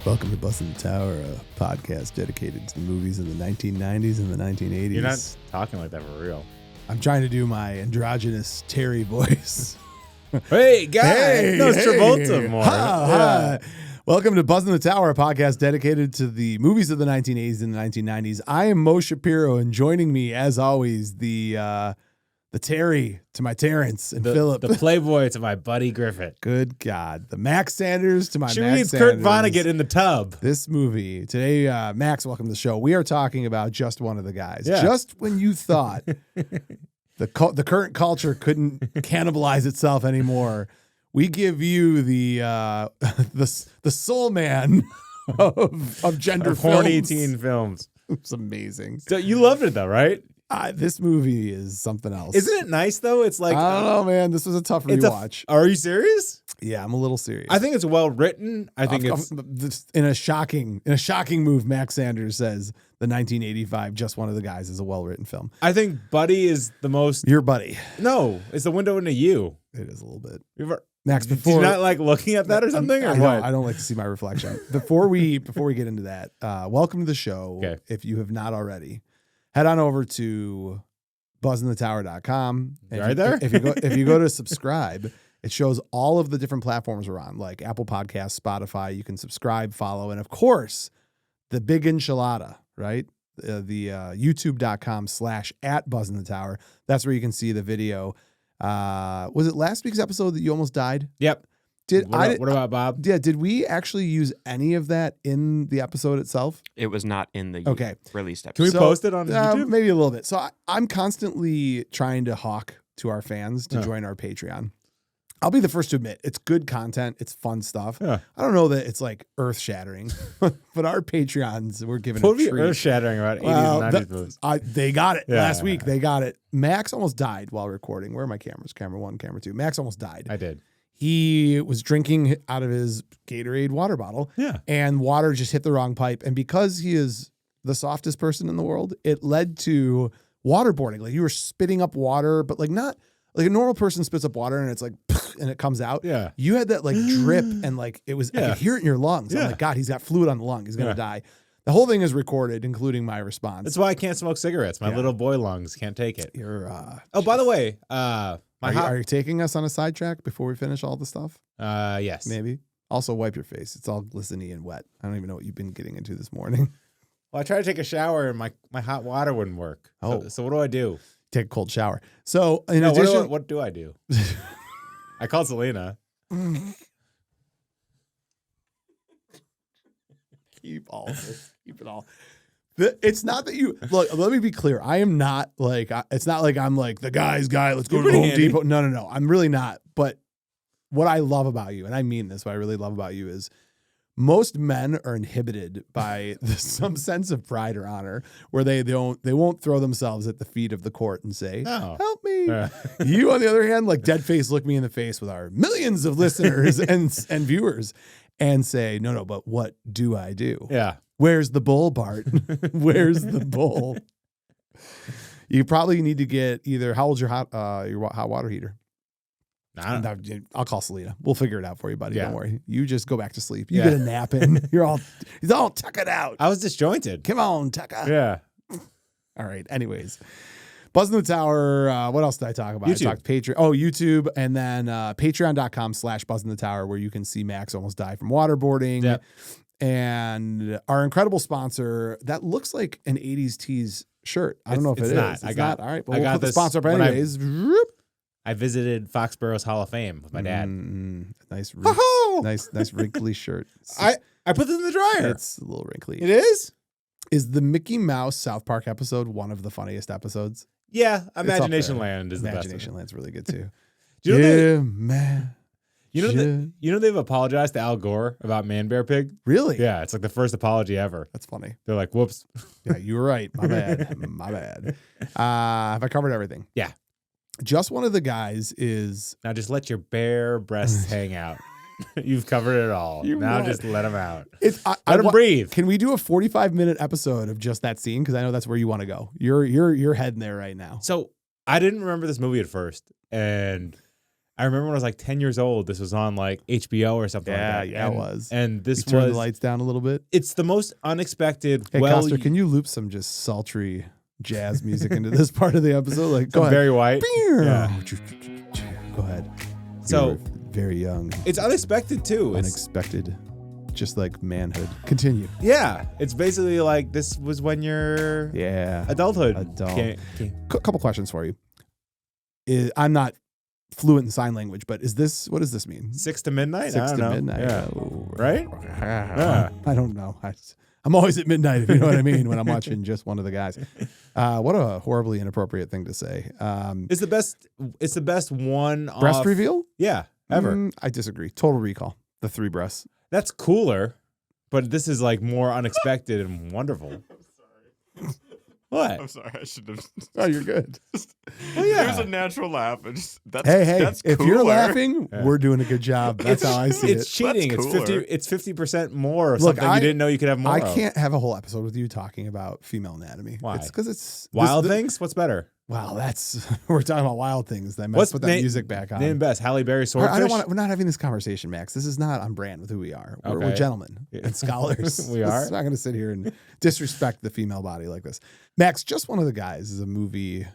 Welcome to Bustin' the Tower, a podcast dedicated to movies in the 1990s and the 1980s. You're not talking like that for real. I'm trying to do my androgynous Terry voice. Hey, guys. No, it's Travolta more. Hi. Welcome to Bustin' the Tower, a podcast dedicated to the movies of the 1980s and the 1990s. I am Mo Shapiro, and joining me, as always, the Terry to my Terrence and Philip. The Playboy to my buddy Griffith. Good God. The Max Sanders to my She Max reads Sanders. Kurt Vonnegut in the tub. This movie today, Max, welcome to the show. We are talking about Just One of the Guys. Yeah. Just when you thought the current culture couldn't cannibalize itself anymore, we give you the soul man of gender films. Horny teen films. It's amazing. So you loved it though, right? This movie is something else. Isn't it nice though? It's like I don't know, man. This was a tough rewatch. Are you serious? Yeah, I'm a little serious. I think it's well written. I think it's in a shocking move. Max Sanders says the 1985 Just One of the Guys is a well written film. I think Buddy is the most. Your buddy. No, it's the window into you. It is a little bit. Max, before, do you not like looking at that or something, or what? I don't like to see my reflection. Before we get into that, welcome to the show. Okay. If you have not already, head on over to buzzinthetower.com. Right there. If you go to subscribe, it shows all of the different platforms we're on, like Apple Podcasts, Spotify. You can subscribe, follow, and of course, the big enchilada, right? The youtube.com/@buzzinthetower. That's where you can see the video. Was it last week's episode that you almost died? Yep. What about Bob? Yeah. Did we actually use any of that in the episode itself? It was not in the released episode. Can we post it on YouTube? Maybe a little bit. So I'm constantly trying to hawk to our fans to join our Patreon. I'll be the first to admit it's good content. It's fun stuff. Yeah. I don't know that it's like earth shattering, but our Patreons, we're giving What a would be treat. earth shattering about 80s and 90s movies? They got it last week. Yeah. They got it. Max almost died while recording. Where are my cameras? Camera 1, camera 2. Max almost died. I did. He was drinking out of his Gatorade water bottle. Yeah. And water just hit the wrong pipe. And because he is the softest person in the world, it led to waterboarding. Like you were spitting up water, but like not like a normal person spits up water and it's like, and it comes out. Yeah. You had that like drip and like it was, I could hear it in your lungs. Yeah. I'm like, God, he's got fluid on the lung. He's going to die. The whole thing is recorded, including my response. That's why I can't smoke cigarettes. My little boy lungs can't take it. You're, Oh, by the way, are you taking us on a sidetrack before we finish all the stuff? Yes. Maybe. Also, wipe your face. It's all glistening and wet. I don't even know what you've been getting into this morning. Well, I tried to take a shower and my hot water wouldn't work. So what do I do? Take a cold shower. So in addition, what do I do? I called Selena. Keep all this. Keep it all. It's not that you look. Let me be clear. I am not like. It's not like I'm like the guy's guy. Let's go to Home Depot. No. I'm really not. But what I love about you, and I mean this, what I really love about you is most men are inhibited by some sense of pride or honor, where they won't throw themselves at the feet of the court and say, No. "Help me." You, on the other hand, like dead face, look me in the face with our millions of listeners and viewers, and say, "No. But what do I do?" Yeah. Where's the bowl, Bart? Where's the bowl? You probably need to get either. How old's your hot water heater? I'll call Selena. We'll figure it out for you, buddy. Yeah. Don't worry. You just go back to sleep. You get a nap in. He's all tuck it out. I was disjointed. Come on, Tucker. Yeah. All right. Anyways, Buzz in the Tower. What else did I talk about? YouTube. I talked Patreon. Oh, YouTube, and then patreon.com/Buzz in the Tower, where you can see Max almost die from waterboarding. Yep. And our incredible sponsor, that looks like an 80s tease shirt. I don't know if it's it not. is. I It's got- not. All right. Well, I we'll got put the this sponsor up when anyways. I visited Foxborough's Hall of Fame with my dad. Nice, Ho-ho! nice wrinkly shirt. I put this in the dryer. It's a little wrinkly. It is? Is the Mickey Mouse South Park episode one of the funniest episodes? Yeah. It's Imagination up there. Land is the best. Imagination Land's really good too. Do you know man. You know they've apologized to Al Gore about Man Bear Pig? Really? Yeah, it's like the first apology ever. That's funny. They're like, whoops. Yeah, you were right. My bad. My bad. Have I covered everything? Yeah. Just One of the Guys is... Now just let your bare breasts hang out. You've covered it all. Now just let them out. Let them breathe. Can we do a 45-minute episode of just that scene? Because I know that's where you want to go. You're heading there right now. So I didn't remember this movie at first. And I remember when I was like 10 years old, this was on like HBO or something like that. Yeah, it was. And this Turn the lights down a little bit. It's the most unexpected. Hey, Coster, can you loop some just sultry jazz music into this part of the episode? Like, go ahead. Barry White. Yeah. Go ahead. So very young. It's unexpected too. Unexpected. Just like manhood. Continue. Yeah. It's basically like this was when you're adulthood. A couple questions for you. I'm not fluent in sign language, but what does this mean? 6 to midnight? 6 to midnight. Yeah. Oh, right? Yeah. I don't know. I'm always at midnight, if you know what I mean, when I'm watching just one of the guys. What a horribly inappropriate thing to say. It's the best one breast reveal? Yeah, ever. I disagree. Total Recall. The 3 breasts. That's cooler, but this is like more unexpected and wonderful. I'm sorry. What? I'm sorry. I should have. Oh, you're good. Well, yeah. It was a natural laugh. That's if cooler. You're laughing, we're doing a good job. That's how I see it. It's cheating. It's 50% more. Or Look, something you didn't know you could have more. I can't have a whole episode with you talking about female anatomy. Why? It's because it's Wild Things. What's better? Wow, we're talking about Wild Things. Let's put that music back on. Name best Halle Berry swordfish. We're not having this conversation, Max. This is not on brand with who we are. We're gentlemen and scholars. We are. I'm not going to sit here and disrespect the female body like this. Max, Just One of the Guys is a movie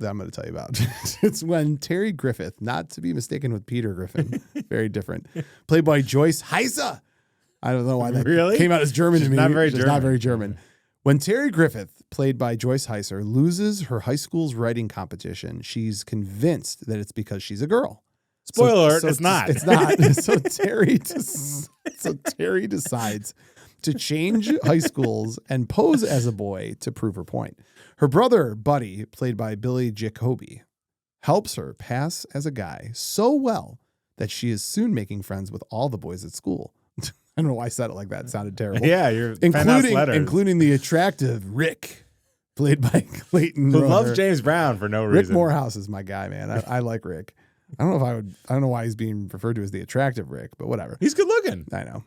that I'm going to tell you about. It's when Terry Griffith, not to be mistaken with Peter Griffin, very different, played by Joyce Hyser. I don't know why that came out as German to me. Not very German. When Terry Griffith, played by Joyce Hyser, loses her high school's writing competition, she's convinced that it's because she's a girl. Spoiler alert, it's not. It's not. So Terry decides to change high schools and pose as a boy to prove her point. Her brother, Buddy, played by Billy Jacoby, helps her pass as a guy so well that she is soon making friends with all the boys at school. I don't know why I said it like that. It sounded terrible. Yeah, you're including the attractive Rick, played by Clayton Who Rohner. loves James Brown for no reason. Rick Morehouse is my guy, man. I like Rick. I don't know why he's being referred to as the attractive Rick, but whatever. He's good looking. I know.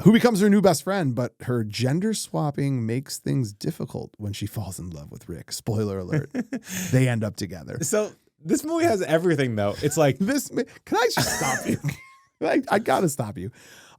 Who becomes her new best friend, but her gender swapping makes things difficult when she falls in love with Rick. Spoiler alert. They end up together. So this movie has everything, though. It's like this. Can I just stop you? I gotta stop you.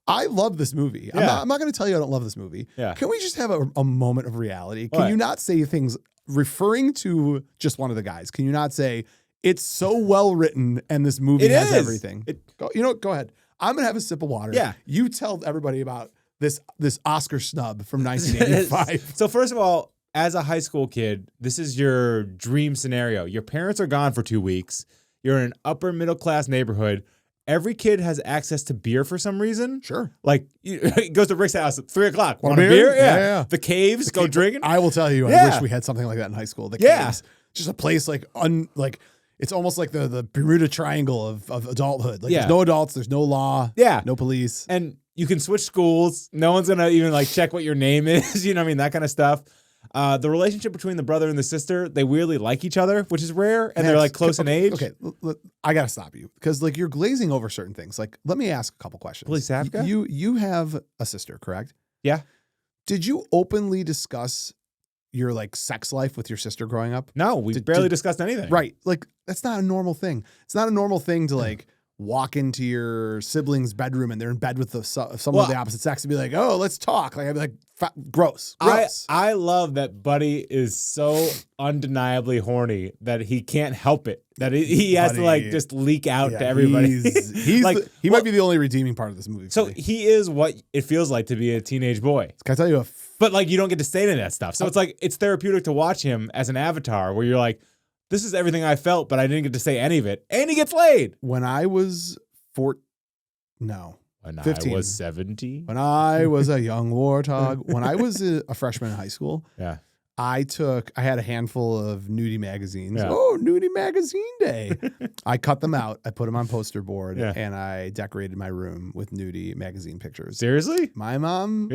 I love this movie. Yeah. I'm not going to tell you I don't love this movie. Yeah. Can we just have a moment of reality? Can you not say things referring to Just One of the Guys? Can you not say it's so well written and this movie has everything? Go ahead. I'm going to have a sip of water. Yeah. You tell everybody about this Oscar snub from 1985. So first of all, as a high school kid, this is your dream scenario. Your parents are gone for 2 weeks. You're in an upper middle class neighborhood. Every kid has access to beer for some reason. Sure. Like, he goes to Rick's house at 3 o'clock. Want a beer? beer? Yeah. The caves, go drinking. I will tell you, I wish we had something like that in high school. The caves. Just a place like it's almost like the Bermuda Triangle of adulthood. Like there's no adults, there's no law, no police. And you can switch schools. No one's going to even like check what your name is. You know what I mean? That kind of stuff. The relationship between the brother and the sister, they weirdly like each other, which is rare, and they're like close in age. Okay, I gotta stop you because like you're glazing over certain things. Like, let me ask a couple questions. Please, Safka? You have a sister, correct? Yeah. Did you openly discuss your like sex life with your sister growing up? No, we barely discussed anything. Right, like that's not a normal thing. It's not a normal thing to like walk into your sibling's bedroom and they're in bed with someone of the opposite sex and be like, oh, let's talk. Like I'd be like, gross. I love that Buddy is so undeniably horny that he can't help it. That he has to like just leak out to everybody. He's like he might be the only redeeming part of this movie. So he is what it feels like to be a teenage boy. Can I tell you but like you don't get to say any of that stuff. So it's like it's therapeutic to watch him as an avatar where you're like, this is everything I felt, but I didn't get to say any of it. And he gets laid. When I was 15. I was 70. When I was a young warthog. When I was a freshman in high school. Yeah. I had a handful of nudie magazines. Yeah. Oh, nudie magazine day. I cut them out. I put them on poster board and I decorated my room with nudie magazine pictures. Seriously? My mom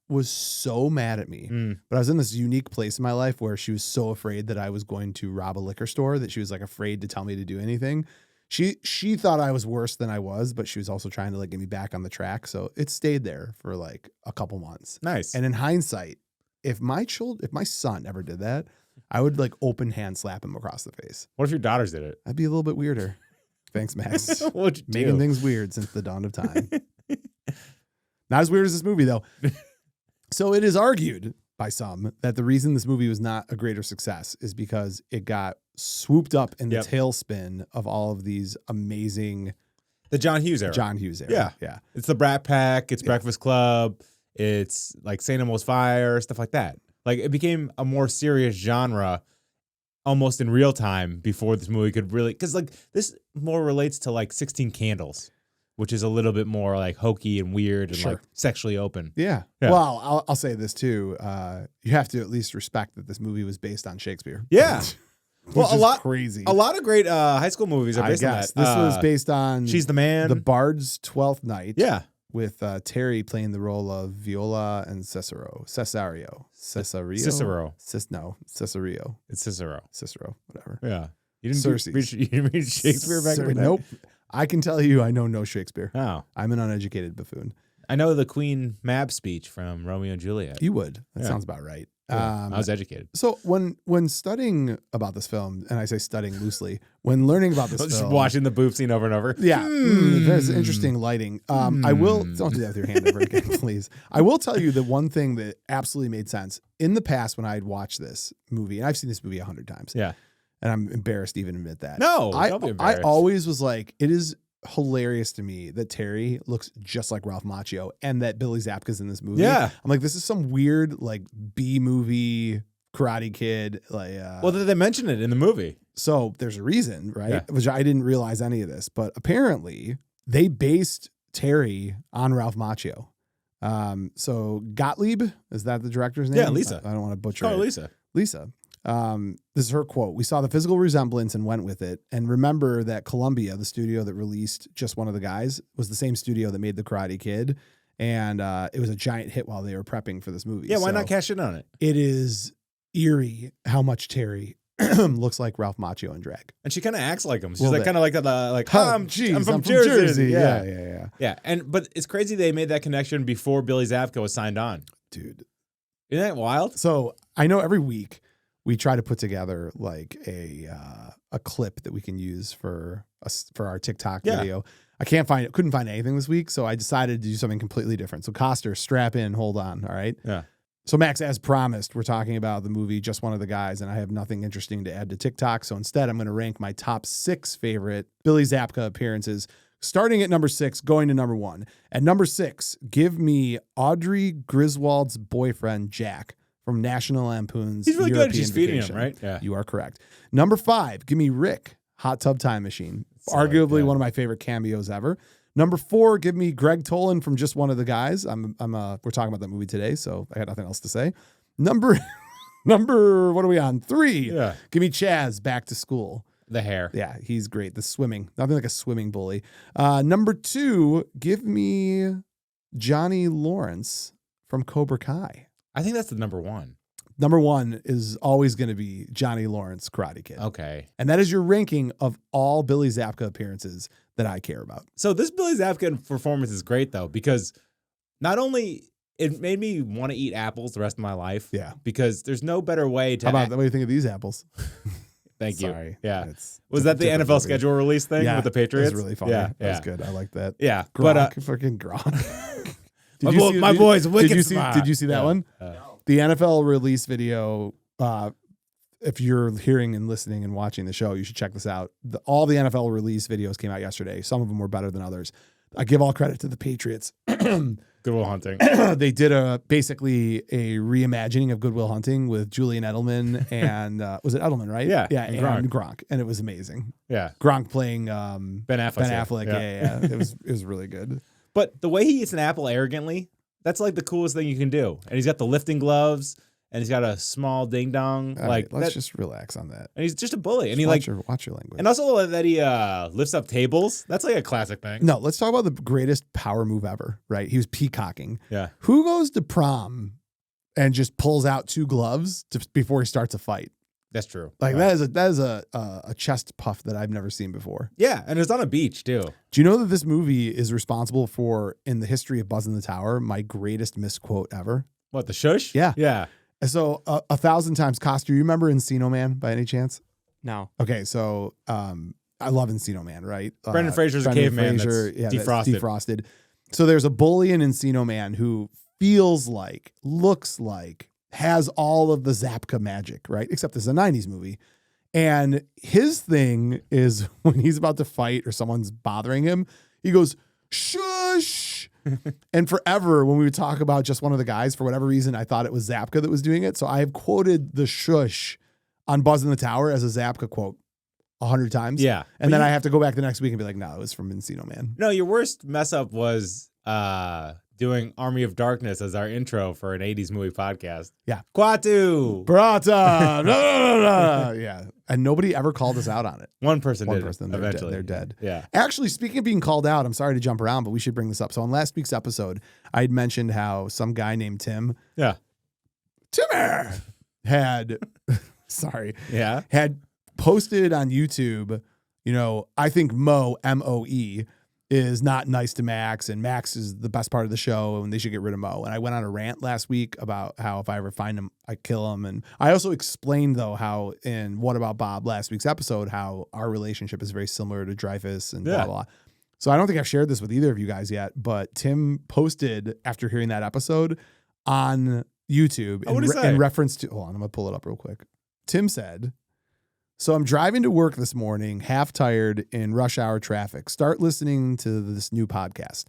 was so mad at me. But I was in this unique place in my life where she was so afraid that I was going to rob a liquor store that she was like afraid to tell me to do anything. She thought I was worse than I was, but she was also trying to like get me back on the track. So it stayed there for like a couple months. Nice. And in hindsight, if my son ever did that, I would like open hand slap him across the face. What if your daughters did it? That'd be a little bit weirder. Thanks, Max. What'd you Making do? things weird since the dawn of time. Not as weird as this movie, though. So it is argued by some that the reason this movie was not a greater success is because it got swooped up in the tailspin of all of these amazing The John Hughes era. John Hughes era. Yeah. Yeah. It's the Brat Pack. It's Breakfast Club. It's like St. Elmo's Fire, stuff like that. Like it became a more serious genre almost in real time before this movie could really, because like this more relates to like 16 Candles, which is a little bit more like hokey and weird and like sexually open. Yeah. Well, I'll say this too. You have to at least respect that this movie was based on Shakespeare. Yeah. Well, a lot crazy. A lot of great high school movies are based on that. This was based on She's the Man. The Bard's 12th Night. Yeah. With Terry playing the role of Viola and Cesario. Cicero. It's Cicero. Whatever. Yeah. You didn't read Shakespeare back in the day? Nope. I can tell you I know no Shakespeare. Oh. I'm an uneducated buffoon. I know the Queen Mab speech from Romeo and Juliet. You would. That sounds about right. Yeah, I was educated. So when studying about this film, and I say studying loosely, when learning about this film, just watching the boob scene over and over. Yeah, there's interesting lighting. I will don't do that with your hand ever again, please. I will tell you the one thing that absolutely made sense in the past when I had watched this movie, and I've seen this movie 100 times. Yeah, and I'm embarrassed to even admit that. No, don't be embarrassed. I always was like, it is hilarious to me that Terry looks just like Ralph Macchio and that Billy Zabka's in this movie. Yeah. I'm like, this is some weird like B movie Karate Kid. Like, well, they mention it in the movie. So there's a reason, right? Yeah. Which I didn't realize any of this, but apparently they based Terry on Ralph Macchio. So Gottlieb, is that the director's name? Yeah, Lisa. I don't want to butcher Call her it. Lisa. This is her quote. We saw the physical resemblance and went with it. And remember that Columbia, the studio that released Just One of the Guys, was the same studio that made The Karate Kid. And it was a giant hit while they were prepping for this movie. Yeah, why not cash in on it? It is eerie how much Terry looks like Ralph Macchio in drag. And she kind of acts like him. She's Well, like kind of like I'm from Jersey. Jersey. Yeah. But it's crazy they made that connection before Billy Zabka was signed on. Dude. Isn't that wild? So I know every week we try to put together like a clip that we can use for our TikTok video. Couldn't find anything this week, so I decided to do something completely different. So Coster, strap in, hold on, all right? Yeah. So Max, as promised, we're talking about the movie Just One of the Guys, and I have nothing interesting to add to TikTok. So instead, I'm going to rank my top 6 favorite Billy Zabka appearances, starting at number 6, going to number 1. At number 6, give me Audrey Griswold's boyfriend, Jack, from National Lampoon's He's really European good. She's Vacation. feeding him, right? Yeah. You are correct. Number 5, give me Rick, Hot Tub Time Machine. Arguably one of my favorite cameos ever. Number 4, give me Greg Tolan from Just One of the Guys. We're talking about that movie today, so I got nothing else to say. Number, what are we on? 3, give me Chaz, Back to School. The hair. Yeah, he's great. The swimming, nothing like a swimming bully. Number 2, give me Johnny Lawrence from Cobra Kai. I think that's the number 1. Number 1 is always going to be Johnny Lawrence, Karate Kid. Okay. And that is your ranking of all Billy Zabka appearances that I care about. So this Billy Zabka performance is great, though, because not only it made me want to eat apples the rest of my life. Yeah. Because there's no better way to... How about what do you think of these apples? Thank you. Sorry. Yeah. Was that the NFL schedule release thing with the Patriots? It was really funny. Yeah. That was good. I like that. Yeah. Gronk, fucking Gronk. My boy's wicked smart. Did you see that one? The NFL release video, if you're hearing and listening and watching the show, you should check this out. All the NFL release videos came out yesterday. Some of them were better than others. I give all credit to the Patriots. Good Will Hunting. They did basically a reimagining of Good Will Hunting with Julian Edelman and was it Edelman, right? Yeah. Yeah, and Gronk. And it was amazing. Yeah. Gronk playing Ben Affleck. Yeah. It was really good. But the way he eats an apple arrogantly, that's like the coolest thing you can do. And he's got the lifting gloves, and he's got a small ding dong. Let's just relax on that. And he's just a bully. And watch your language. And also that he lifts up tables. That's like a classic thing. No, let's talk about the greatest power move ever. Right? He was peacocking. Yeah. Who goes to prom and just pulls out 2 gloves before he starts a fight? That's true. Like that is a chest puff that I've never seen before. Yeah, and it's on a beach too. Do you know that this movie is responsible for, in the history of Buzz in the Tower, my greatest misquote ever? What, the shush? Yeah. Yeah. So 1,000 times, Coster, you remember Encino Man by any chance? No. Okay, so I love Encino Man, right? Brendan Fraser's a caveman that's defrosted. Defrosted. So there's a bully in Encino Man who feels like, looks like, has all of the Zapka magic, right? Except it's a 90s movie. And his thing is when he's about to fight or someone's bothering him, he goes, shush. And forever, when we would talk about just one of the guys, for whatever reason, I thought it was Zapka that was doing it. So I have quoted the shush on Buzz in the Tower as a Zapka quote 100 times. Yeah. And then I have to go back the next week and be like, no, it was from Encino Man. No, your worst mess up was doing Army of Darkness as our intro for an 80s movie podcast. Yeah. Quatu. Brata. No. Yeah. And nobody ever called us out on it. One person One did person. it. Eventually. They're dead. Yeah. Actually, speaking of being called out, I'm sorry to jump around, but we should bring this up. So on last week's episode, I had mentioned how some guy named Tim. Yeah. Timmer had, had posted on YouTube, I think Mo, M-O-E, is not nice to Max, and Max is the best part of the show, and they should get rid of Mo. And I went on a rant last week about how if I ever find him, I kill him. And I also explained, though, how in What About Bob last week's episode, how our relationship is very similar to Dreyfus and blah, blah. So I don't think I've shared this with either of you guys yet, but Tim posted after hearing that episode on YouTube in reference to, hold on, I'm going to pull it up real quick. Tim said, so I'm driving to work this morning, half tired in rush hour traffic. Start listening to this new podcast.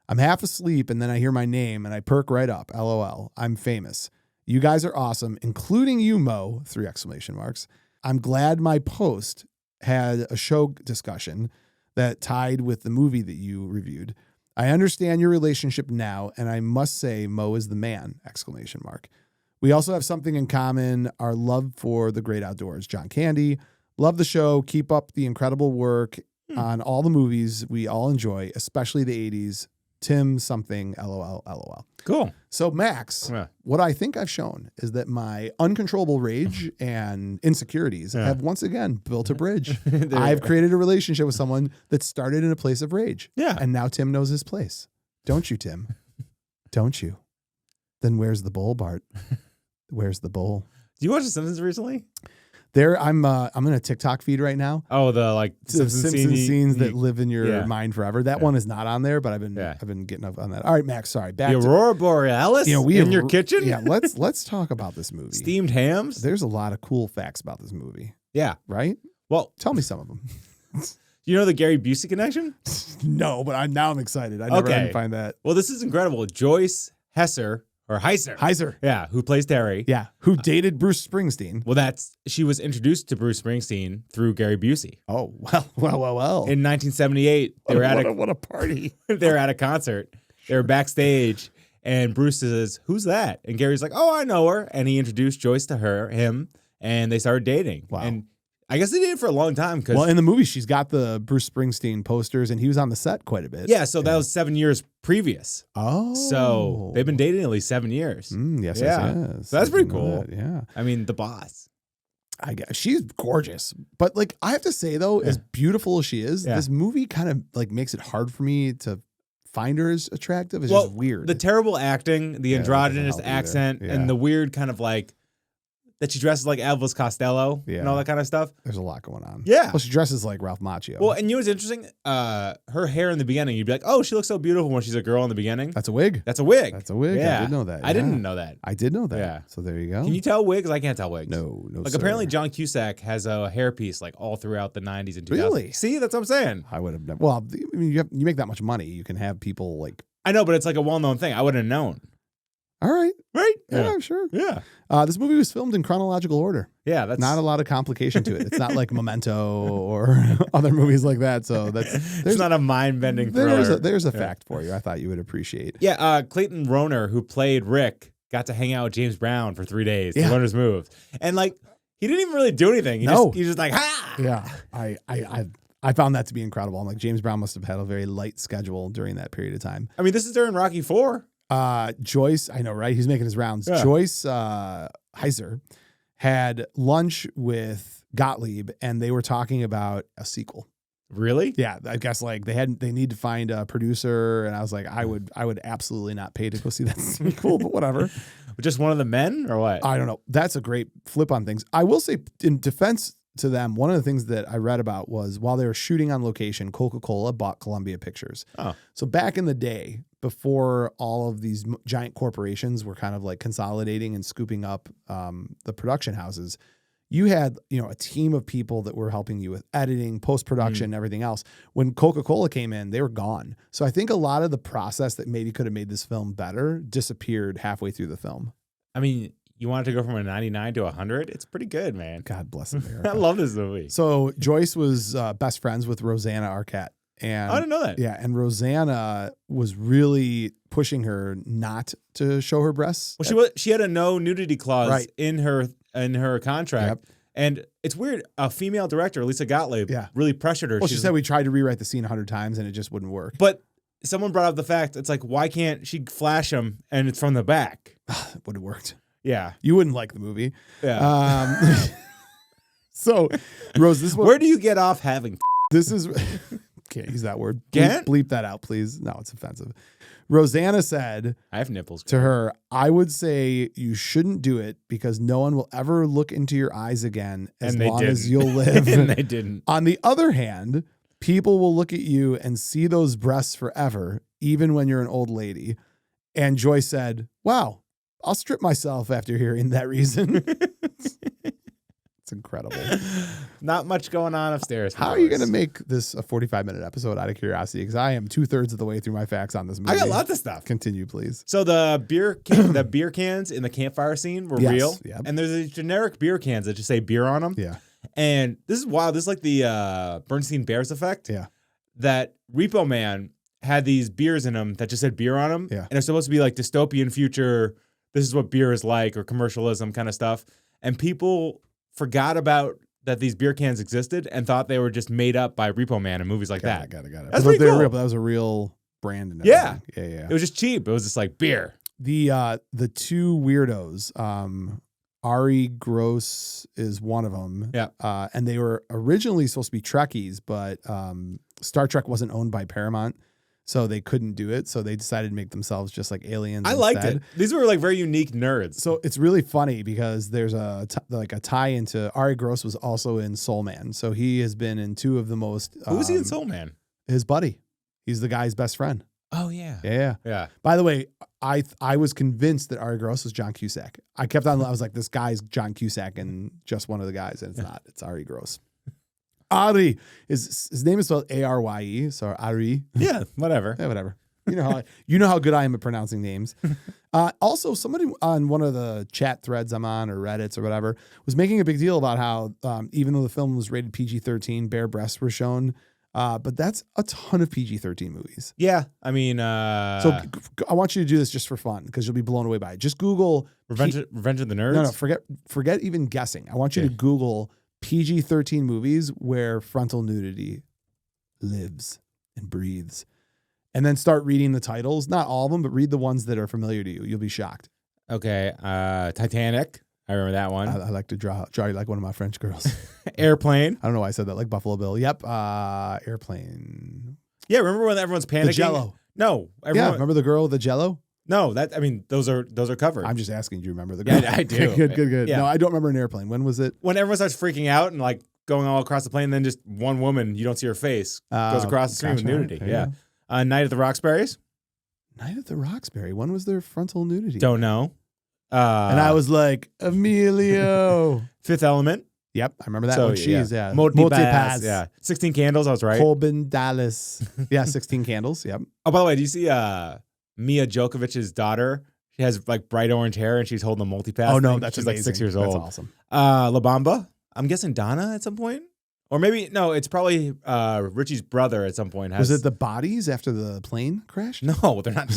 I'm half asleep and then I hear my name and I perk right up. LOL. I'm famous. You guys are awesome, including you, Mo, 3 exclamation marks. I'm glad my post had a show discussion that tied with the movie that you reviewed. I understand your relationship now, and I must say Mo is the man, exclamation mark. We also have something in common, our love for the great outdoors. John Candy, love the show. Keep up the incredible work on all the movies we all enjoy, especially the 80s. Tim something, LOL, LOL. Cool. So Max, what I think I've shown is that my uncontrollable rage and insecurities have once again built a bridge. I've created a relationship with someone that started in a place of rage. Yeah. And now Tim knows his place. Don't you, Tim? Don't you? Then where's the bowl, Bart? Where's the bowl? Do you watch The Simpsons recently? I'm in a TikTok feed right now. Oh, the Simpsons scenes that live in your mind forever. That one is not on there, but I've been getting up on that. All right, Max. Sorry. Back the Aurora Borealis. In your kitchen. Yeah. Let's talk about this movie. Steamed hams. There's a lot of cool facts about this movie. Yeah. Right. Well, tell me some of them. You know the Gary Busey connection? No, but I'm excited. I never had to find that. Well, this is incredible. Joyce Hyser. Or Hyser. Yeah, who plays Terry. Yeah, who dated Bruce Springsteen. Well, she was introduced to Bruce Springsteen through Gary Busey. Oh, well. In 1978, they were at what a party. They were at a concert. They were backstage, and Bruce says, "Who's that?" And Gary's like, "Oh, I know her." And he introduced Joyce to him, and they started dating. Wow. And I guess they did it for a long time. Well, in the movie, she's got the Bruce Springsteen posters, and he was on the set quite a bit. Yeah, so that was 7 years previous. Oh. So they've been dating at least 7 years. Yes. So that's pretty cool. Yeah. I mean, the boss. I guess she's gorgeous. But I have to say, though, as beautiful as she is, this movie kind of makes it hard for me to find her as attractive. It's just weird. The terrible acting, the androgynous accent, and the weird kind of that she dresses like Elvis Costello and all that kind of stuff. There's a lot going on. Yeah. Well, she dresses like Ralph Macchio. Well, and you know what's interesting? Her hair in the beginning, you'd be like, oh, she looks so beautiful when she's a girl in the beginning. That's a wig. That's a wig. Yeah. I did know that. I didn't know that. I did know that. Yeah. So there you go. Can you tell wigs? I can't tell wigs. No, apparently John Cusack has a hairpiece all throughout the 90s and 2000s. Really? See, that's what I'm saying. I would have never. Well, I mean, you make that much money. You can have people I know, but it's a well-known thing. I wouldn't have known. All right. Right? Yeah, I'm sure. Yeah. This movie was filmed in chronological order. Yeah, that's not a lot of complication to it. It's not like Memento or other movies like that. So it's not a mind-bending thriller. There's a fact for you. I thought you would appreciate. Yeah, Clayton Rohner, who played Rick, got to hang out with James Brown for 3 days to learn his moves, and he didn't even really do anything. He's just like, ha! Yeah, I found that to be incredible. I'm James Brown must have had a very light schedule during that period of time. I mean, this is during Rocky IV. Joyce, I know, right? He's making his rounds. Yeah. Joyce Hyser had lunch with Gottlieb, and they were talking about a sequel. Really? Yeah, I guess they need to find a producer, and I was like, I would absolutely not pay to go see that sequel, but whatever. Just one of the men, or what? I don't know. That's a great flip on things. I will say, in defense to them, one of the things that I read about was while they were shooting on location, Coca-Cola bought Columbia Pictures. Oh. So back in the day, before all of these giant corporations were kind of like consolidating and scooping up the production houses, you had, a team of people that were helping you with editing, post-production, everything else. When Coca-Cola came in, they were gone. So I think a lot of the process that maybe could have made this film better disappeared halfway through the film. I mean, you want it to go from a 99 to 100? It's pretty good, man. God bless America. I love this movie. So Joyce was best friends with Rosanna Arquette. And I didn't know that. Yeah, and Rosanna was really pushing her not to show her breasts. Well, she had a no nudity clause Right. in her contract. Yep. And it's weird. A female director, Lisa Gottlieb, really pressured her. Well, she said we tried to rewrite the scene 100 times and it just wouldn't work. But someone brought up the fact, it's like, why can't she flash him and it's from the back? It would have worked. Yeah. You wouldn't like the movie. Yeah. So, Rose, this is where do you get off having? This is can't use that word. Can't? Bleep that out, please. No, it's offensive. Rosanna said I have nipples. to her, I would say you shouldn't do it because no one will ever look into your eyes again as long as you'll live. And they didn't. On the other hand, people will look at you and see those breasts forever, even when you're an old lady. And Joyce said, wow, I'll strip myself after hearing that reason. It's incredible. Not much going on upstairs. How are you going to make this a 45-minute episode out of curiosity? Because I am 2/3 of the way through my facts on this movie. I got lots of stuff. Continue, please. So the beer cans in the campfire scene were real. Yep. And there's these generic beer cans that just say beer on them. Yeah. And this is wild. This is like the Bernstein Bears effect. Yeah. That Repo Man had these beers in them that just said beer on them. Yeah. And they're supposed to be like dystopian future. This is what beer is like, or commercialism kind of stuff. And people forgot about that these beer cans existed and thought they were just made up by Repo Man and movies like that. Got it. That's But pretty cool. real, but that was a real brand. And Yeah. Yeah. It was just cheap. It was just like beer. The two weirdos, Ari Gross is one of them. Yeah. And they were originally supposed to be Trekkies, but Star Trek wasn't owned by Paramount, so they couldn't do it. So they decided to make themselves just like aliens. I liked instead. it. These were like very unique nerds. So it's really funny because there's a tie into Ari Gross was also in Soul Man. So he has been in two of the most. Who was he in Soul Man? His buddy. He's the guy's best friend. Oh yeah. Yeah. By the way, I was convinced that Ari Gross was John Cusack. I kept on. I was like, this guy's John Cusack and just one of the guys, and it's not. It's Ari Gross. Ari his name is spelled Arye. So Ari. Yeah. Whatever. Yeah, whatever. You know how good I am at pronouncing names. Also, somebody on one of the chat threads I'm on or Reddits or whatever was making a big deal about how even though the film was rated PG-13, bare breasts were shown. But that's a ton of PG-13 movies. Yeah. I mean, so I want you to do this just for fun because you'll be blown away by it. Just Google Revenge of the Nerds. No, forget even guessing. I want you to Google PG-13 movies where frontal nudity lives and breathes. And then start reading the titles. Not all of them, but read the ones that are familiar to you. You'll be shocked. Okay. Titanic. I remember that one. I like to draw you like one of my French girls. Airplane. I don't know why I said that. Like Buffalo Bill. Yep. Airplane. Yeah. Remember when everyone's panicking? The Jello. No. Yeah. Remember the girl with the Jello? No. Those are covered. I'm just asking. Do you remember the girl? Yeah, I do. Good. Yeah. No, I don't remember an Airplane. When was it? When everyone starts freaking out and like going all across the plane, and then just one woman, you don't see her face, goes across the screen with nudity. Yeah. Night at the Roxbury's. Night at the Roxbury. When was there frontal nudity? Don't know. And I was like, Emilio. Fifth Element. Yep, I remember that So, one. She's, yeah. Multipass. Yeah. 16 Candles, I was right. Colbin Dallas. Yeah, 16 Candles. Yep. Oh, by the way, do you see Mia Djokovic's daughter? She has like bright orange hair and she's holding a multipass. Oh, no, thing. that's she's amazing. like 6 years old. That's awesome. La Bamba. I'm guessing Donna at some point. Or maybe, no, it's probably Richie's brother at some point. Was it the bodies after the plane crash? No, they're not.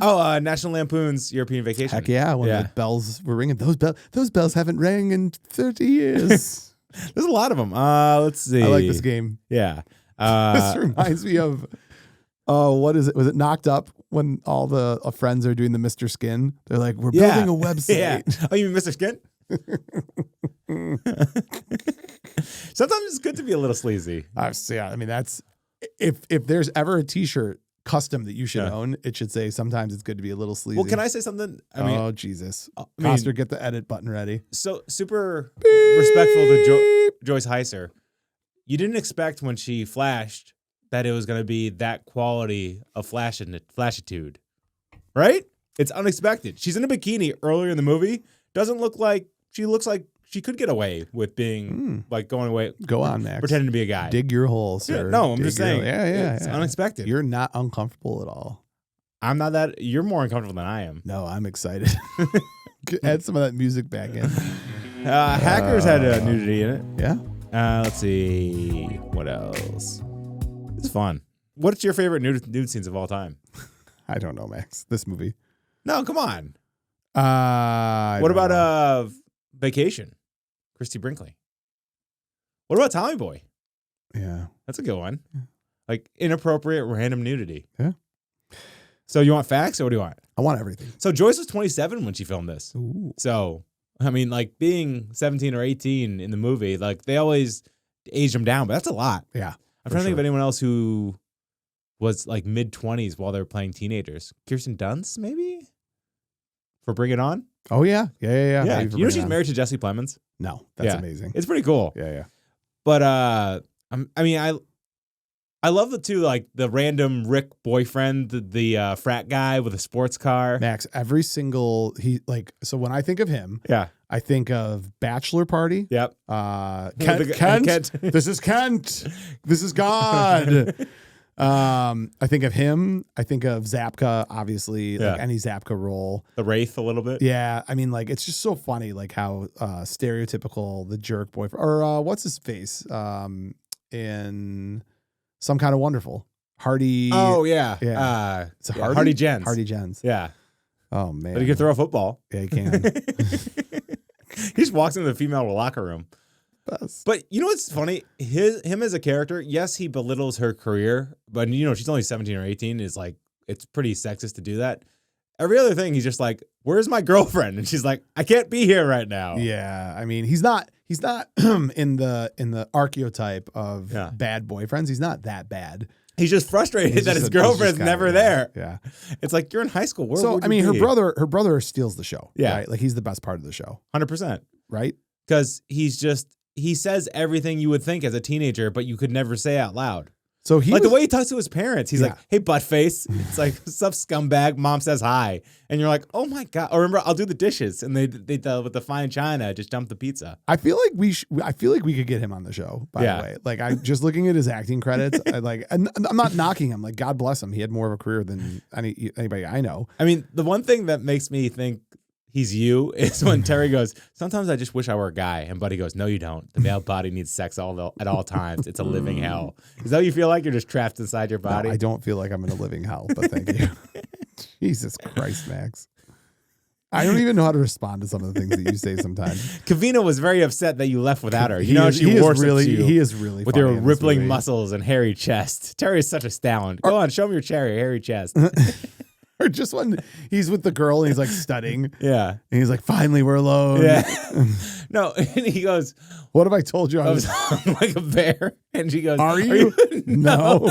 Oh, National Lampoon's European Vacation. Heck yeah, when the bells were ringing. Those bells haven't rang in 30 years. There's a lot of them. Let's see. I like this game. Yeah. This reminds me of, what is it? Was it Knocked Up when all the friends are doing the Mr. Skin? They're like, we're building a website. Yeah. Oh, you mean Mr. Skin? Sometimes it's good to be a little sleazy. Yeah, I mean, that's if there's ever a T-shirt custom that you should own. It should say sometimes it's good to be a little sleazy. Well, can I say something? I mean, oh Jesus, Coster, get the edit button ready. So super respectful to Joyce Hyser. You didn't expect when she flashed that it was going to be that quality of flashitude, right? It's unexpected. She's in a bikini earlier in the movie. Doesn't look like she looks like she could get away with being like going away. Go on, Max. Pretending to be a guy. Dig your hole, sir. Yeah, no, I'm just saying. It's unexpected. You're not uncomfortable at all. I'm not that. You're more uncomfortable than I am. No, I'm excited. Add some of that music back in. Hackers had nudity in it. Yeah. Let's see. What else? It's fun. What's your favorite nude scenes of all time? I don't know, Max. This movie. No, come on. What What about Vacation? Christy Brinkley. What about Tommy Boy? Yeah. That's a good one. Like inappropriate random nudity. Yeah. So you want facts or what do you want? I want everything. So Joyce was 27 when she filmed this. Ooh. So, I mean, like being 17 or 18 in the movie, like they always aged them down, but that's a lot. Yeah. I'm trying to think of anyone else who was like mid-20s while they were playing teenagers. Kirsten Dunst, maybe? For Bring It On? Oh, yeah. Yeah. Yeah. You know she's married to Jesse Plemons? No. That's amazing. It's pretty cool. Yeah. But, I love the two, like the random Rick boyfriend, the frat guy with a sports car. Max, every single, so when I think of him, Yeah. I think of Bachelor Party. Yep. Kent. This is Kent. This is God. I think of him. I think of Zapka, obviously, like any Zapka role. The Wraith a little bit. Yeah. I mean, like, it's just so funny, like how stereotypical the jerk boyfriend, or what's his face in Some Kind of Wonderful. Hardy. Oh, yeah. Yeah. It's Hardy Jens. Hardy Jens. Yeah. Oh, man. But he can throw a football. Yeah, he can. He just walks into the female locker room. But you know what's funny? Him as a character, yes, he belittles her career, but she's only 17 or 18. Is like it's pretty sexist to do that. Every other thing, he's just like, "Where's my girlfriend?" And she's like, "I can't be here right now." Yeah, I mean, he's not in the archetype of bad boyfriends. He's not that bad. He's just frustrated that his girlfriend's never there. Yeah, it's like you're in high school. So I mean, her brother steals the show. Yeah, right? Like he's the best part of the show. 100%. Right? Because he says everything you would think as a teenager, but you could never say out loud. So the way he talks to his parents, he's like, "Hey, butt face." It's like, "Sup, scumbag?" Mom says hi, and you're like, "Oh my god!" Or remember, I'll do the dishes, and they with the fine china, just dump the pizza. I feel like we could get him on the show. By the way, like I just looking at his acting credits, and I'm not knocking him. Like God bless him, he had more of a career than anybody I know. I mean, the one thing that makes me think he's you is when Terry goes, "Sometimes I just wish I were a guy," and Buddy goes, "No, you don't. The male body needs sex at all times. It's a living hell." Is that what you feel like? You're just trapped inside your body? No, I don't feel like I'm in a living hell, but thank you. Jesus Christ, Max. I don't even know how to respond to some of the things that you say sometimes. Kavina was very upset that you left without her. She worships you. He is really with funny your in this rippling movie. muscles and hairy chest. Terry is such a stallion. Go on, show me your hairy chest. Or just when he's with the girl and he's like studying. Yeah. And he's like, "Finally, we're alone." Yeah. No, and he goes, "What have I told you? I was like a bear." And she goes, Are you? No.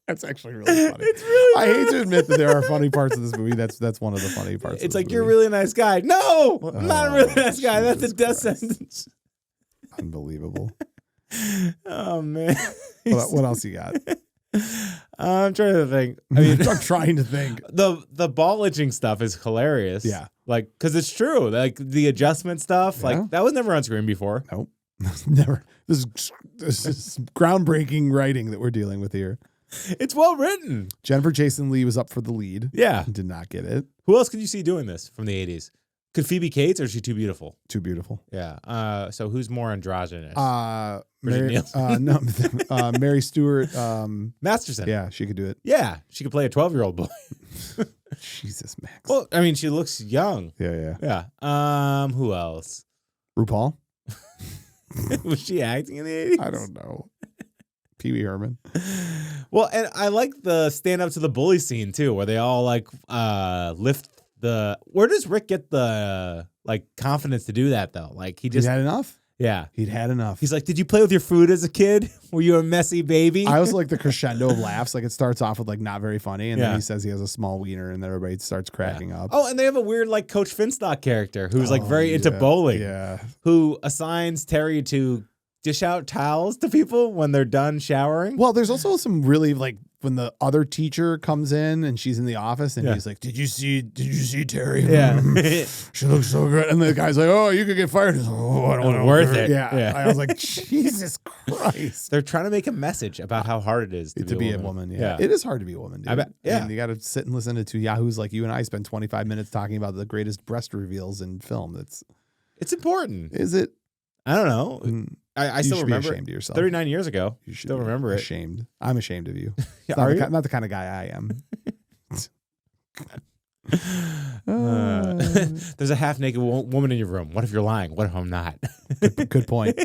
That's actually really funny. It's really I hate to admit that there are funny parts of this movie. That's one of the funny parts. It's of like, this "You're a movie. really nice guy." No, I'm not a really nice guy. That's a Jesus death Christ. sentence. Unbelievable. Oh, man. What else you got? I'm trying to think. I mean, I'm trying to think. The ball itching stuff is hilarious. Yeah. Like, because it's true. Like, the adjustment stuff, like, that was never on screen before. Nope. Never. This is groundbreaking writing that we're dealing with here. It's well written. Jennifer Jason Leigh was up for the lead. Yeah. Did not get it. Who else could you see doing this from the 80s? Could Phoebe Cates, or is she too beautiful? Too beautiful. Yeah. So who's more androgynous? Mary, Mary Stewart. Masterson. Yeah, she could do it. Yeah. She could play a 12-year-old boy. Jesus, Max. Well, I mean, she looks young. Yeah. Yeah. Who else? RuPaul? Was she acting in the 80s? I don't know. Pee Wee Herman. Well, and I like the stand up to the bully scene too, where they all like lift the. Where does Rick get the like confidence to do that though? Like he just had enough. Yeah. He'd had enough. He's like, did you play with your food as a kid? Were you a messy baby? I also like the crescendo of laughs. Like it starts off with like not very funny, and Yeah. then he says he has a small wiener, and then everybody starts cracking up. Oh, and they have a weird like Coach Finstock character who's like very into yeah. bowling. Yeah. Who assigns Terry to dish out towels to people when they're done showering. Well, there's also some really like when the other teacher comes in and she's in the office and he's like, Did you see Terry? Yeah. She looks so good. And the guy's like, oh, you could get fired. He's like, oh, I don't want to worth it. Yeah. I was like, Jesus Christ. They're trying to make a message about how hard it is to be a woman. Yeah. It is hard to be a woman, dude. I bet. Yeah. And you got to sit and listen to two yahoos like you and I spend 25 minutes talking about the greatest breast reveals in film. It's important. Is it? I don't know. I still remember. Be ashamed of yourself. 39 years ago. You should still remember it. Ashamed. I'm ashamed of you. Are you? Not the kind of guy I am. There's a half-naked woman in your room. What if you're lying? What if I'm not? Good point.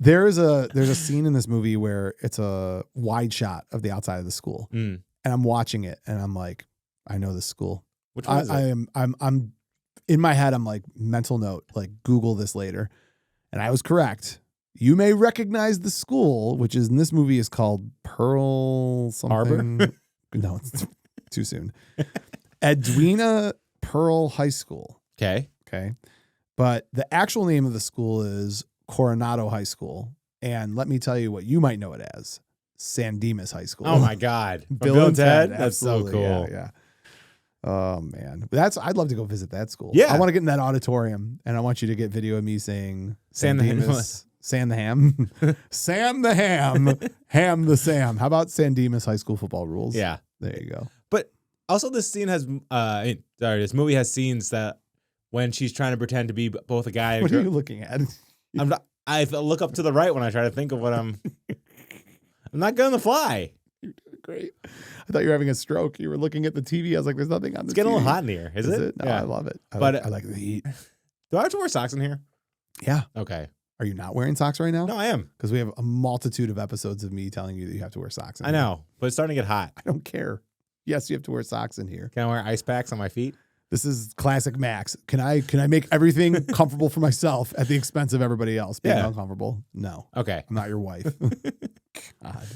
There's a scene in this movie where it's a wide shot of the outside of the school, and I'm watching it, and I'm like, I know this school. Which one is it? I'm in my head. I'm like, mental note, like Google this later, and I was correct. You may recognize the school, which is in this movie is called Pearl something. Harbor? No, it's too soon. Edwina Pearl High School. Okay. But the actual name of the school is Coronado High School. And let me tell you what you might know it as. San Dimas High School. Oh my God. Bill and Ted. That's so cool. Yeah. Oh man. I'd love to go visit that school. Yeah. I want to get in that auditorium and I want you to get video of me saying San the Dimas. Sam the Ham. Sam the Ham. Ham the Sam. How about San Dimas High School football rules? Yeah. There you go. But also this scene has this movie has scenes that when she's trying to pretend to be both a guy and a What girl. are you looking at? I look up to the right when I try to think of what I'm not going to fly. You're doing great. I thought you were having a stroke. You were looking at the TV. I was like, there's nothing on the It's getting TV. a little hot in here. Is it? No, Yeah. I love it. But I like the heat. Do I have to wear socks in here? Yeah. Okay. Are you not wearing socks right now? No, I am. Because we have a multitude of episodes of me telling you that you have to wear socks in I know, but it's starting to get hot. I don't care. Yes, you have to wear socks in here. Can I wear ice packs on my feet? This is classic Max. Can I make everything comfortable for myself at the expense of everybody else being uncomfortable? No. Okay. I'm not your wife. God.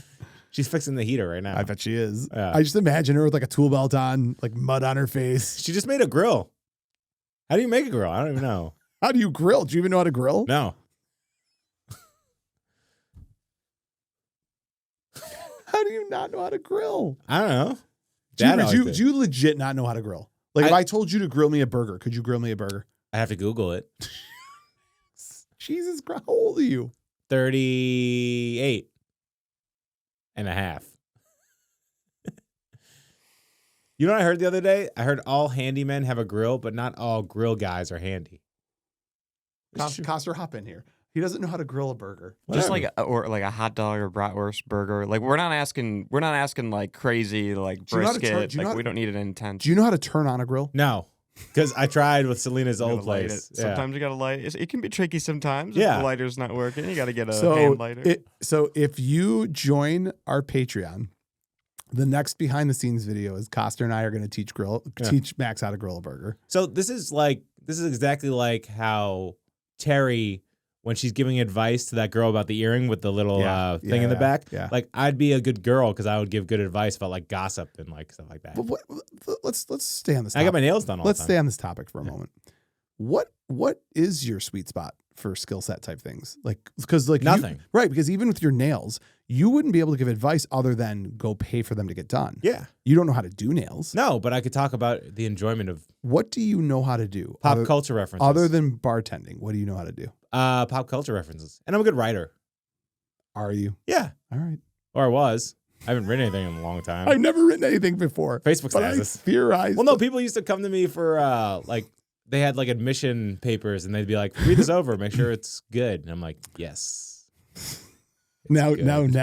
She's fixing the heater right now. I bet she is. Yeah. I just imagine her with like a tool belt on, like mud on her face. She just made a grill. How do you make a grill? I don't even know. How do you grill? Do you even know how to grill? No. How do you not know how to grill? I don't know. Do you legit not know how to grill? Like if I told you to grill me a burger, could you grill me a burger? I have to Google it. Jesus Christ, how old are you? 38 and a half. You know what I heard the other day? I heard all handymen have a grill, but not all grill guys are handy. Coster, hop in here. He doesn't know how to grill a burger. Just like a hot dog or bratwurst burger. Like we're not asking like crazy like brisket. We don't need it intense. Do you know how to turn on a grill? No, because I tried with Selena's old place. Yeah. Sometimes you gotta light it. It can be tricky sometimes. Yeah. If the lighter's not working, you gotta get a hand lighter. So if you join our Patreon, the next behind the scenes video is Coster and I are going to teach Max how to grill a burger. So this is exactly like how Terry, when she's giving advice to that girl about the earring with the little thing in the back, like I'd be a good girl because I would give good advice about like gossip and like stuff like that. But let's stay on this topic. I got my nails done all Let's the time. stay on this topic for a moment. What is your sweet spot for skill set type things? Like, because like nothing. Right. Because even with your nails, you wouldn't be able to give advice other than go pay for them to get done. Yeah. You don't know how to do nails. No, but I could talk about the enjoyment of. What do you know how to do? Pop culture references. Other than bartending, what do you know how to do? Pop culture references. And I'm a good writer. Are you? Yeah. All right. Or I was. I haven't written anything in a long time. I've never written anything before. Facebook but status. I theorized. Well, no, people used to come to me for like they had like admission papers and they'd be like, read this over, make sure it's good. And I'm like, yes. Now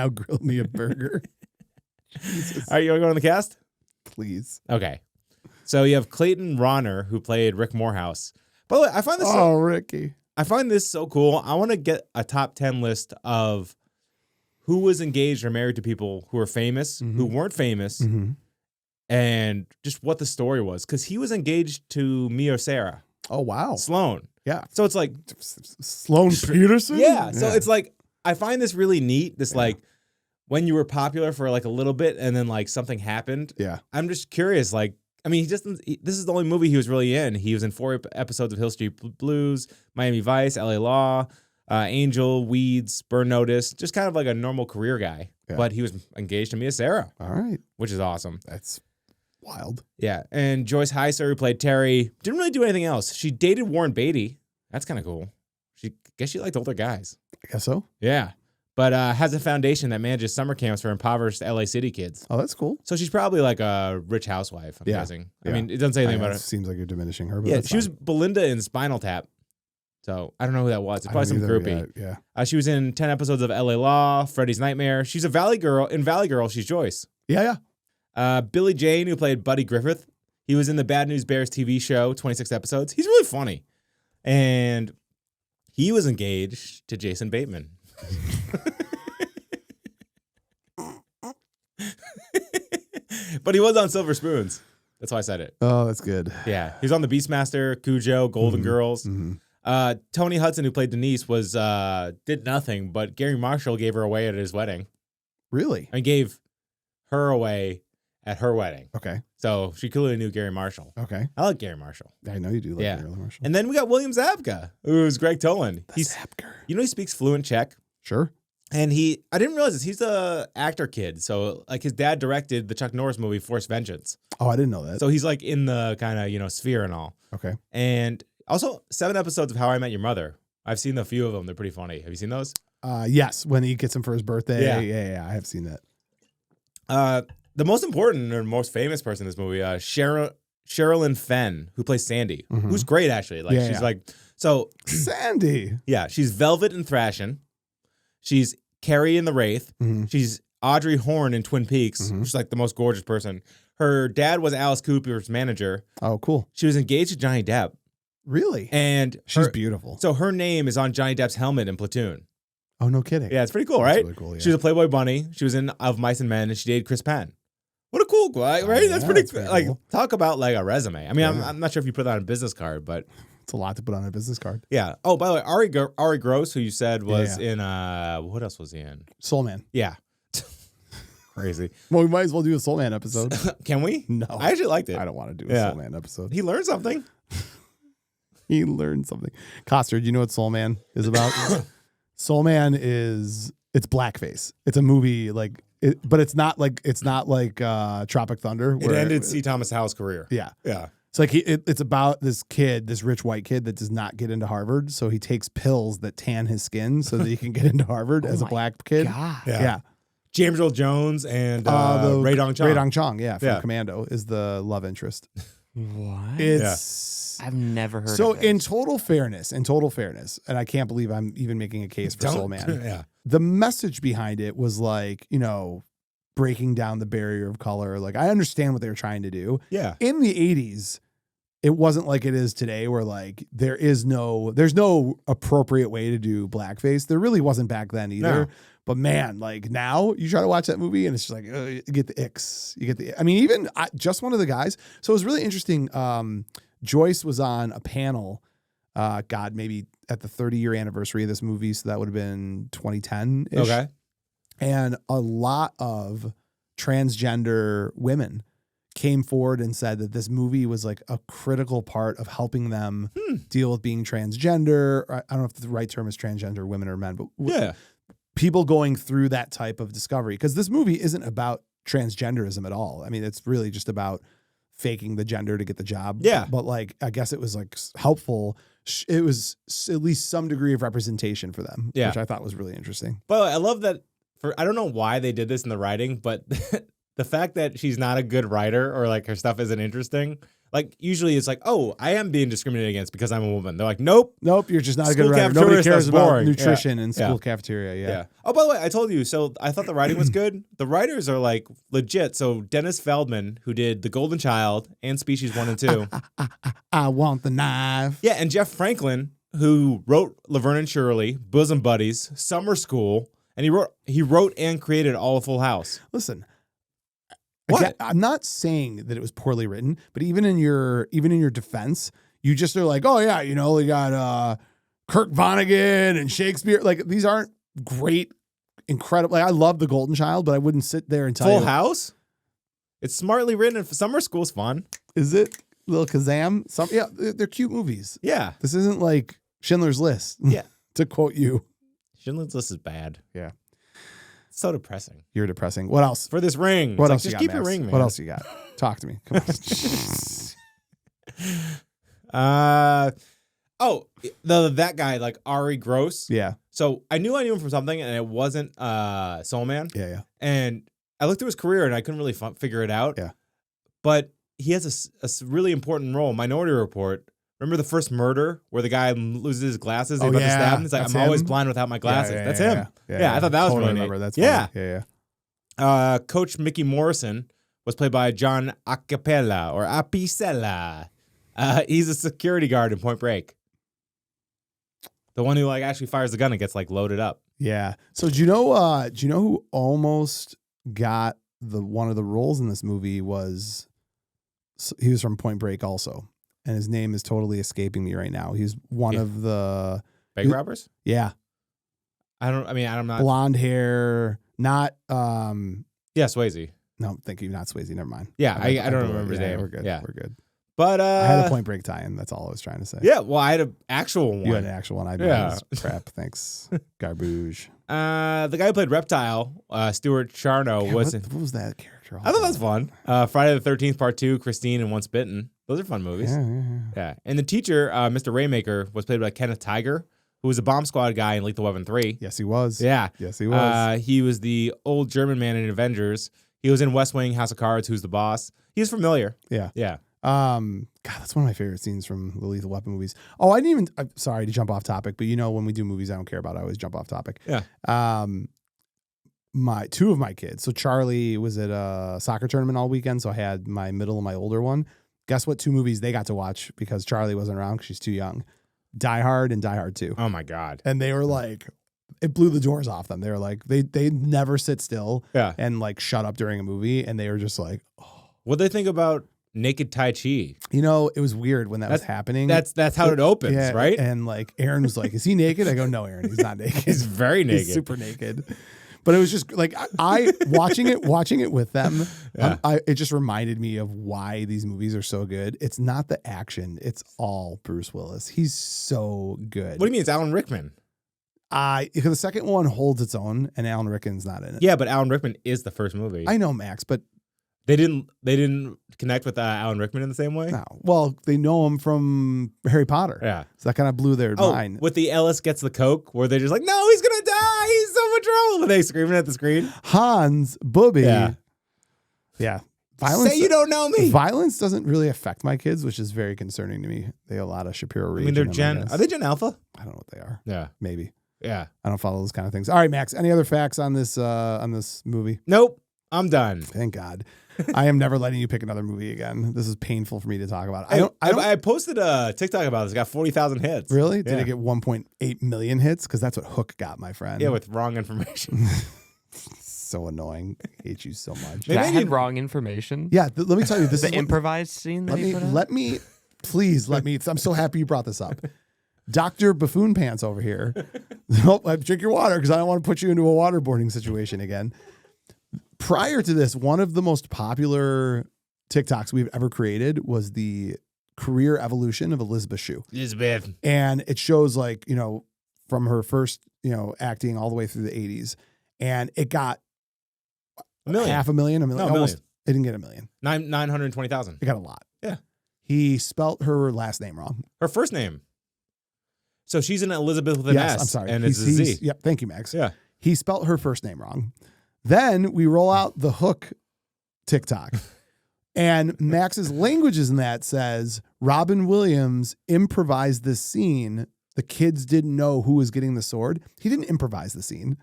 grill me a burger. Jesus. All right, you want to go on the cast? Please. Okay. So you have Clayton Rohner, who played Rick Morehouse. By the way, I find this Ricky. I find this so cool. I want to get a top 10 list of who was engaged or married to people who were famous, who weren't famous, and just what the story was. Because he was engaged to Mio Sarah. Oh, wow. Sloan. Yeah. So it's like Sloan Peterson? Yeah. So it's like, I find this really neat. This like when you were popular for like a little bit and then like something happened. Yeah. I'm just curious. Like, I mean, this is the only movie he was really in. He was in 4 episodes of Hill Street Blues, Miami Vice, LA Law, Angel, Weeds, Burn Notice. Just kind of like a normal career guy. Yeah. But he was engaged to Mia Sarah. All right. Which is awesome. That's wild. Yeah. And Joyce Hyser, who played Terry, didn't really do anything else. She dated Warren Beatty. That's kind of cool. Guess she liked older guys. I guess so. Yeah. But has a foundation that manages summer camps for impoverished LA City kids. Oh, that's cool. So she's probably like a rich housewife, I'm guessing. I mean, it doesn't say anything about it. Seems like you're diminishing her. But yeah, she was Belinda in Spinal Tap. So I don't know who that was. It's probably some groupie. Yeah. She was in 10 episodes of LA Law, Freddy's Nightmare. She's a Valley Girl. In Valley Girl, she's Joyce. Yeah. Billy Jane, who played Buddy Griffith. He was in the Bad News Bears TV show, 26 episodes. He's really funny. And he was engaged to Jason Bateman. But he was on Silver Spoons. That's why I said it. Oh, that's good. Yeah. He was on The Beastmaster, Cujo, Golden Girls. Mm-hmm. Tony Hudson, who played Denise, was did nothing, but Gary Marshall gave her away at his wedding. Really? And gave her away at her wedding. Okay. So she clearly knew Gary Marshall. Okay. I like Gary Marshall. I know you do like Gary Marshall. And then we got William Zabka, who's Greg Toland. Zabker. You know he speaks fluent Czech? Sure. And I didn't realize this, he's a actor kid. So like his dad directed the Chuck Norris movie, Force Vengeance. Oh, I didn't know that. So he's like in the kind of, sphere and all. Okay. And also 7 episodes of How I Met Your Mother. I've seen a few of them. They're pretty funny. Have you seen those? Yes. When he gets him for his birthday. Yeah. I have seen that. The most important or most famous person in this movie, Sherilyn Fenn, who plays Sandy, who's great actually. Like she's like Sandy. Yeah, she's Velvet in Thrashin'. She's Carrie in The Wraith. She's Audrey Horne in Twin Peaks. She's like the most gorgeous person. Her dad was Alice Cooper's manager. Oh, cool. She was engaged to Johnny Depp. Really? And she's beautiful. So her name is on Johnny Depp's helmet in Platoon. Oh, no kidding. Yeah, it's pretty cool, right? That's really cool, yeah. She was a Playboy bunny. She was in Of Mice and Men, and she dated Chris Penn. What a cool guy, right? That's pretty like cool. Talk about like a resume. I mean, I'm not sure if you put that on a business card, but it's a lot to put on a business card. Yeah. Oh, by the way, Ari Gross, who you said was in what else was he in? Soul Man. Yeah. Crazy. Well, we might as well do a Soul Man episode. Can we? No. I actually liked it. I don't want to do a Soul Man episode. He learned something. He learned something. Coster, do you know what Soul Man is about? Soul Man it's blackface. It's a movie but it's not like Tropic Thunder. It ended C. Thomas Howell's career. Yeah. Yeah. It's like it's about this kid, this rich white kid that does not get into Harvard. So he takes pills that tan his skin so that he can get into Harvard as a black kid. God. Yeah. James Earl Jones and Ray Dong Chong. Ray Dong Chong, from Commando is the love interest. What? I've never heard of it. So in total fairness, and I can't believe I'm even making a case for Soul Man. Yeah. The message behind it was like, breaking down the barrier of color. Like, I understand what they were trying to do. Yeah. In the 80s, it wasn't like it is today where like there's no appropriate way to do blackface. There really wasn't back then either. No. But man, like now you try to watch that movie and it's just like, you get the icks. Just one of the guys. So it was really interesting. Joyce was on a panel, maybe at the 30-year anniversary of this movie. So that would have been 2010-ish. Okay. And a lot of transgender women came forward and said that this movie was like a critical part of helping them deal with being transgender. I don't know if the right term is transgender women or men, but people going through that type of discovery. Because this movie isn't about transgenderism at all. I mean, it's really just about faking the gender to get the job. Yeah. But like, I guess it was like helpful. It was at least some degree of representation for them, which I thought was really interesting. But I love that. I don't know why they did this in the writing, but the fact that she's not a good writer or like her stuff isn't interesting. Like usually it's like, oh, I am being discriminated against because I'm a woman. They're like, nope, you're just not a good writer. Nobody cares about nutrition in school cafeteria. Yeah. Oh, by the way, I told you. So I thought the writing was good. The writers are like legit. So Dennis Feldman, who did The Golden Child and Species 1 and 2. I want the knife. Yeah, and Jeff Franklin, who wrote Laverne and Shirley, Bosom Buddies, Summer School. And he wrote and created all of Full House. Listen, what? I'm not saying that it was poorly written, but even in your defense, You just are like, oh yeah, we got Kirk Vonnegut and Shakespeare. Like these aren't great, incredible. Like, I love The Golden Child, but I wouldn't sit there and tell you. Full House. It's smartly written. Summer school's fun. Is it Little Kazam? Yeah, they're cute movies. Yeah. This isn't like Schindler's List. Yeah. To quote you. Schindler's List is bad. Yeah. It's so depressing. You're depressing. What else? For this ring. What else just you got, keep Max? your ring, man. What else you got? Talk to me. Come on. That guy, like Ari Gross. Yeah. So I knew him from something, and it wasn't Soul Man. Yeah. And I looked through his career, and I couldn't really figure it out. Yeah. But he has a really important role. Minority Report. Remember the first murder where the guy loses his glasses? He's about to stab him. He's like, I'm always blind without my glasses. That's him. Yeah, I thought that was really neat. That's funny. Yeah. Coach Mickey Morrison was played by John Acapella or Apicella. He's a security guard in Point Break. The one who like actually fires the gun and gets like loaded up. Yeah. So do you know who almost got one of the roles in this movie he was from Point Break also. And his name is totally escaping me right now. He's one of the bank robbers? Yeah. I'm not blonde hair, not Swayze. No, thank you, not Swayze, never mind. Yeah, I don't remember his name. We're good. Yeah. We're good. But I had a Point Break tie-in. That's all I was trying to say. Yeah, well, I had an actual one. You had an actual one. I did. Crap. Thanks. Garbage. The guy who played Reptile, Stuart Charno, what was that character? I thought that was fun. Friday the 13th Part 2, Christine and Once Bitten. Those are fun movies. Yeah. And the teacher, Mr. Raymaker, was played by Kenneth Tiger, who was a bomb squad guy in Lethal Weapon 3. Yes, he was. Yeah. Yes, he was. He was the old German man in Avengers. He was in West Wing, House of Cards, Who's the Boss. He's familiar. Yeah. Yeah. God, that's one of my favorite scenes from the Lethal Weapon movies. Oh, I'm sorry to jump off topic, but when we do movies I don't care about, I always jump off topic. Yeah. Two of my kids. So Charlie was at a soccer tournament all weekend, so I had my middle and my older one. Guess what 2 movies they got to watch because Charlie wasn't around because she's too young? Die Hard and Die Hard 2. Oh my God. And they were like, it blew the doors off them. They were like, they never sit still and like shut up during a movie. And they were just like, oh. What'd they think about Naked Tai Chi? It was weird when that was happening. That's how it opens, right? And like Aaron was like, is he naked? I go, no, Aaron, he's not naked. He's very naked. He's super naked. But it was just like I watching it with them. Yeah. It just reminded me of why these movies are so good. It's not the action; it's all Bruce Willis. He's so good. What do you mean? It's Alan Rickman. Because the second one holds its own, and Alan Rickman's not in it. Yeah, but Alan Rickman is the first movie. I know, Max, but they didn't connect with Alan Rickman in the same way. No, well, they know him from Harry Potter. Yeah, so that kind of blew their mind. With the Ellis gets the coke, where they're just like, "No, he's gonna die. He's so much trouble." And they screaming at the screen. Hans Booby. Yeah. Violence. Say you don't know me. Violence doesn't really affect my kids, which is very concerning to me. They have a lot of Shapiro region. I mean, are they Gen Alpha? I don't know what they are. Yeah, maybe. Yeah, I don't follow those kind of things. All right, Max. Any other facts on this movie? Nope. I'm done. Thank God. I am never letting you pick another movie again. This is painful for me to talk about. I posted a TikTok about this. It got 40,000 hits. Really? Did it get 1.8 million hits? Because that's what Hook got, my friend. Yeah, with wrong information. So annoying. I hate you so much. That had wrong information. Yeah, let me tell you. This the is improvised scene. Please let me. I'm so happy you brought this up. Dr. Buffoon Pants over here. Drink your water because I don't want to put you into a waterboarding situation again. Prior to this, one of the most popular TikToks we've ever created was the career evolution of Elizabeth Shue. Elizabeth. And it shows from her first, acting all the way through the 80s. And it got $500,000, $1 million. No, almost. It didn't get $1 million. 920,000. It got a lot. Yeah. He spelt her last name wrong. Her first name. So she's an Elizabeth with an S. I'm sorry. And it's a Z. Yep. Thank you, Max. Yeah. He spelt her first name wrong. Then we roll out the Hook TikTok. And Max's languages in that says, Robin Williams improvised this scene. The kids didn't know who was getting the sword. He didn't improvise the scene.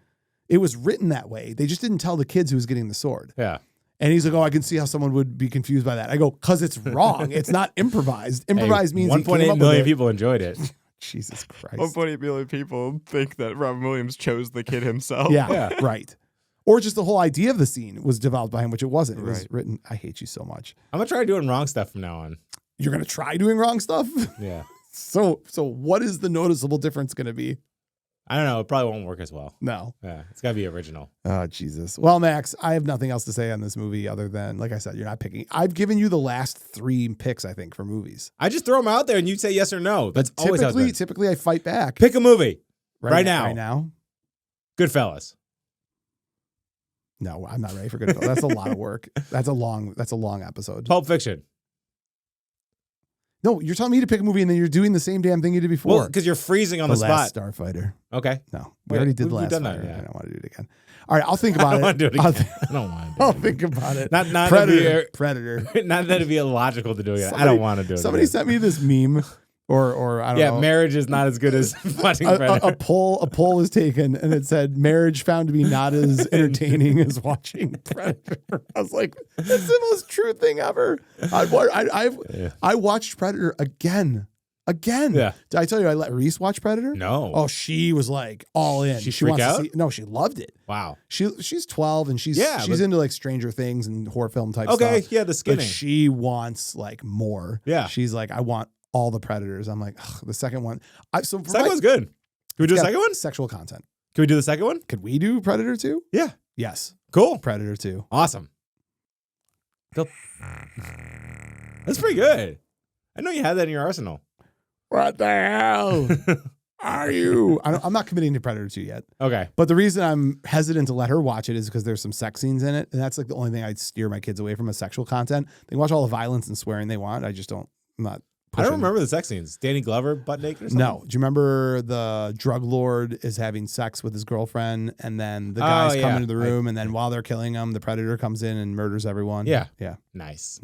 It was written that way. They just didn't tell the kids who was getting the sword. Yeah. And he's like, I can see how someone would be confused by that. I go, because it's wrong. It's not improvised. Improvised means 1.8 million people enjoyed it. Jesus Christ. 1.8 million people think that Robin Williams chose the kid himself. Yeah. Right. Or just the whole idea of the scene was developed by him, which it wasn't. It was written. I hate you so much. I'm going to try doing wrong stuff from now on. you're going to try doing wrong stuff. Yeah. So what is the noticeable difference going to be? I don't know. It probably won't work as well. No. Yeah. It's got to be original. Oh, Jesus. Well, Max, I have nothing else to say on this movie other than, like I said, you're not picking. I've given you the last 3 picks, I think, for movies. I just throw them out there and you say yes or no. That's always how it's been. Typically, I fight back. Pick a movie right now. Right now. Goodfellas. No, I'm not ready for Goodfellas. That's a lot of work. That's a long episode. Pulp Fiction. No, you're telling me to pick a movie and then you're doing the same damn thing you did before. Well, because you're freezing on the spot. Last Starfighter. Okay. No, we already did the Last done Fighter. That, yeah. I don't want to do it again. All right, I'll think about it. I don't want to do it again. I don't want to do it. I'll think about it. Not Predator. Not that it'd be illogical to do it. I don't want to do it. Somebody sent me this meme. Or I don't know. Yeah, marriage is not as good as watching Predator. A poll was taken, and it said marriage found to be not as entertaining as watching Predator. I was like, that's the most true thing ever. I watched Predator again. Yeah. Did I tell you I let Reese watch Predator? No. Oh, she was like all in. She freaked out? No, she loved it. Wow. She's 12 and she's into like Stranger Things and horror film type stuff. Okay, yeah, the skinning. But she wants like more. Yeah. She's like, I want all the Predators. I'm like, the second one. Second one's good. Can we do the second one? Sexual content. Can we do the second one? Could we do Predator 2? Yeah. Yes. Cool. Predator 2. Awesome. That's pretty good. I know you had that in your arsenal. What the hell are you? I'm not committing to Predator 2 yet. Okay. But the reason I'm hesitant to let her watch it is because there's some sex scenes in it. And that's like the only thing I'd steer my kids away from is sexual content. They can watch all the violence and swearing they want. I'm not pushing. I don't remember the sex scenes. Danny Glover butt naked or something? No. Do you remember the drug lord is having sex with his girlfriend and then the guys come into the room and then while they're killing him, the Predator comes in and murders everyone? Yeah. Yeah. Nice.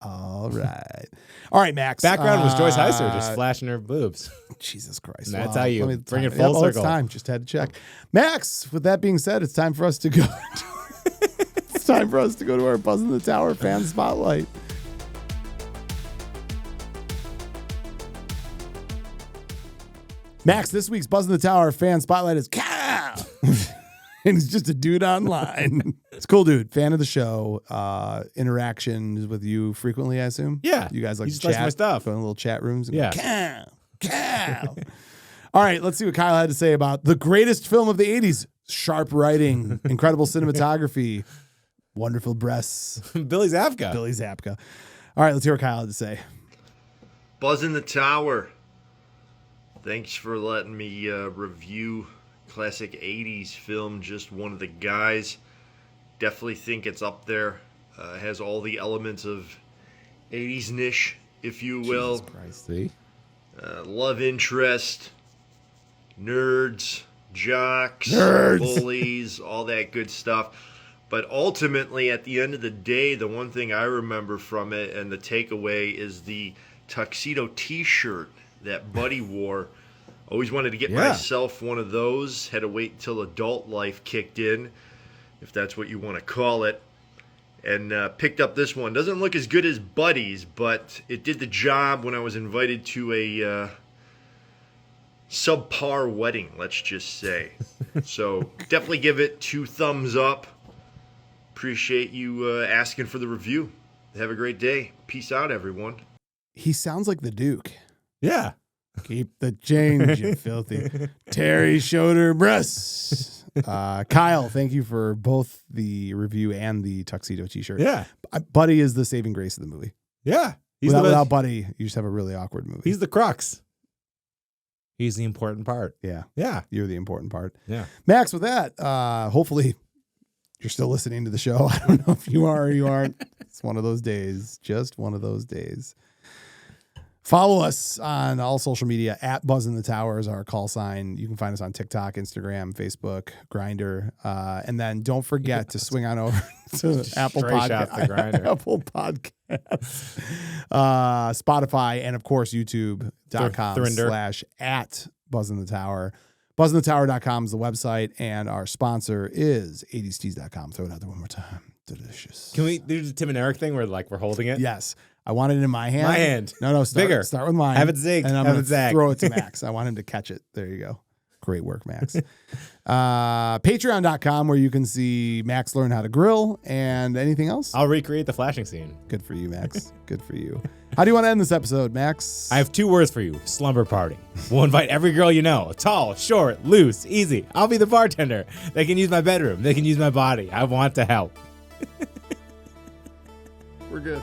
All right. All right, Max. Background was Joyce Hyser just flashing her boobs. Jesus Christ. And that's how you bring it full circle. It's time. Just had to check. Max, with that being said, it's time for us to go. It's time for us to go to our Buzz in the Tower fan spotlight. Max, this week's Buzz in the Tower fan spotlight is Cow. And he's just a dude online. It's a cool dude. Fan of the show. Interactions with you frequently, I assume. Yeah. You guys like to likes chat. my stuff. Go in little chat rooms. And Yeah. Cow. All right, let's see what Kyle had to say about the greatest film of the 80s. Sharp writing, incredible cinematography, wonderful breasts. Billy Zabka. All right, let's hear what Kyle had to say. Buzz in the Tower. Thanks for letting me review classic 80s film, Just One of the Guys. Definitely think it's up there. Has all the elements of 80s niche, if you will. Jesus Christ, see? Love interest, nerds, jocks, bullies, all that good stuff. But ultimately, at the end of the day, the one thing I remember from it and the takeaway is the tuxedo t-shirt that Buddy wore. Always wanted to get myself one of those. Had to wait until adult life kicked in, if that's what you want to call it. And picked up this one. Doesn't look as good as Buddy's, but it did the job when I was invited to a subpar wedding, let's just say. So definitely give it 2 thumbs up. Appreciate you asking for the review. Have a great day. Peace out, everyone. He sounds like the Duke. Yeah. Keep the change, you filthy. Terry showed her breasts. Kyle, thank you for both the review and the tuxedo t-shirt. Yeah. Buddy is the saving grace of the movie. Yeah. Without Buddy, you just have a really awkward movie. He's the crux. He's the important part. Yeah. Yeah. You're the important part. Yeah. Max, with that, hopefully you're still listening to the show. I don't know if you are or you aren't. It's one of those days. Just one of those days. Follow us on all social media at Buzz in the Tower is our call sign. You can find us on TikTok, Instagram, Facebook, Grindr. And then don't forget to swing on over to Apple Podcasts, Spotify, and of course, YouTube.com/at Buzz in the Tower. BuzzInTheTower.com is the website, and our sponsor is 80stees.com. Throw it out there one more time. Delicious. Can we do the Tim and Eric thing where like we're holding it? Yes. I want it in my hand. My hand. No, bigger. Start with mine. Have it zig. And I'm Have going it zag. to throw it to Max. I want him to catch it. There you go. Great work, Max. Patreon.com, where you can see Max learn how to grill and anything else. I'll recreate the flashing scene. Good for you, Max. Good for you. How do you want to end this episode, Max? I have 2 words for you. Slumber party. We'll invite every girl you know. Tall, short, loose, easy. I'll be the bartender. They can use my bedroom. They can use my body. I want to help. We're good.